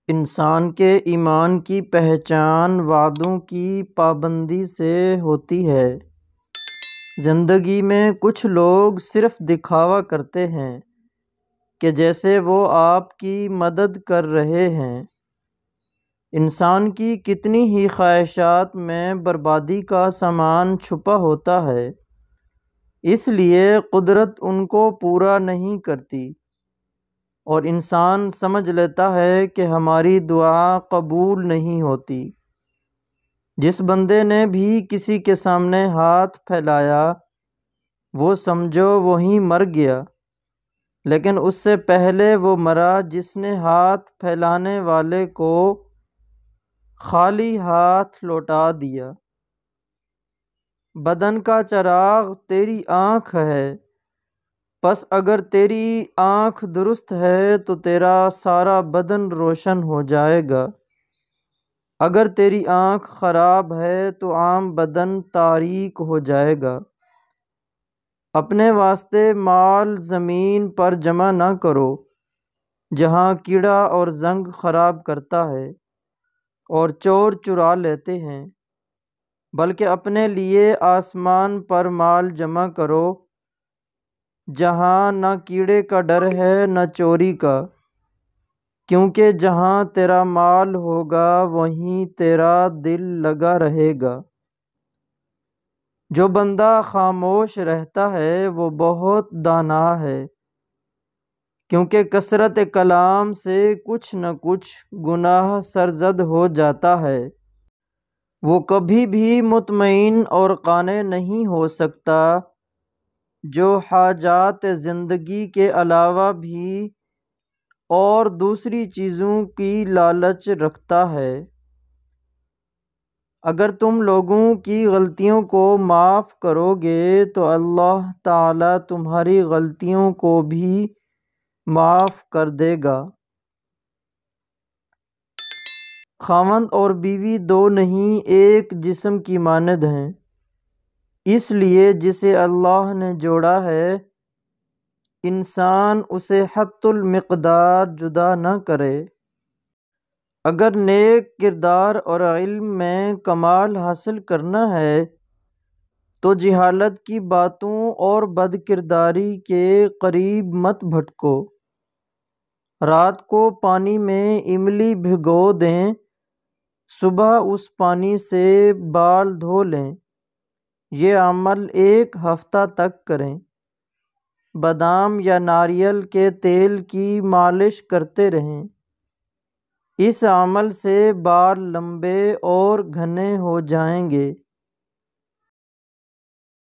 انسان کے ایمان کی پہچان وعدوں کی پابندی سے ہوتی ہے۔ زندگی میں کچھ لوگ صرف دکھاوا کرتے ہیں کہ جیسے وہ آپ کی مدد کر رہے ہیں۔ انسان کی کتنی ہی خواہشات میں بربادی کا سامان چھپا ہوتا ہے، اس لیے قدرت ان کو پورا نہیں کرتی، اور انسان سمجھ لیتا ہے کہ ہماری دعا قبول نہیں ہوتی۔ جس بندے نے بھی کسی کے سامنے ہاتھ پھیلایا وہ سمجھو وہیں مر گیا، لیکن اس سے پہلے وہ مرا جس نے ہاتھ پھیلانے والے کو خالی ہاتھ لوٹا دیا۔ بدن کا چراغ تیری آنکھ ہے، پس اگر تیری آنکھ درست ہے تو تیرا سارا بدن روشن ہو جائے گا، اگر تیری آنکھ خراب ہے تو عام بدن تاریک ہو جائے گا۔ اپنے واسطے مال زمین پر جمع نہ کرو جہاں کیڑا اور زنگ خراب کرتا ہے اور چور چرا لیتے ہیں، بلکہ اپنے لیے آسمان پر مال جمع کرو جہاں نہ کیڑے کا ڈر ہے نہ چوری کا، کیونکہ جہاں تیرا مال ہوگا وہیں تیرا دل لگا رہے گا۔ جو بندہ خاموش رہتا ہے وہ بہت دانا ہے، کیونکہ کثرت کلام سے کچھ نہ کچھ گناہ سرزد ہو جاتا ہے۔ وہ کبھی بھی مطمئن اور قانع نہیں ہو سکتا جو حاجات زندگی کے علاوہ بھی اور دوسری چیزوں کی لالچ رکھتا ہے۔ اگر تم لوگوں کی غلطیوں کو معاف کرو گے تو اللہ تعالیٰ تمہاری غلطیوں کو بھی معاف کر دے گا۔ خاوند اور بیوی دو نہیں ایک جسم کی مانند ہیں، اس لیے جسے اللہ نے جوڑا ہے انسان اسے حتی المقدار جدا نہ کرے۔ اگر نیک کردار اور علم میں کمال حاصل کرنا ہے تو جہالت کی باتوں اور بد کرداری کے قریب مت بھٹکو۔ رات کو پانی میں املی بھگو دیں، صبح اس پانی سے بال دھو لیں، یہ عمل ایک ہفتہ تک کریں۔ بادام یا ناریل کے تیل کی مالش کرتے رہیں، اس عمل سے بال لمبے اور گھنے ہو جائیں گے۔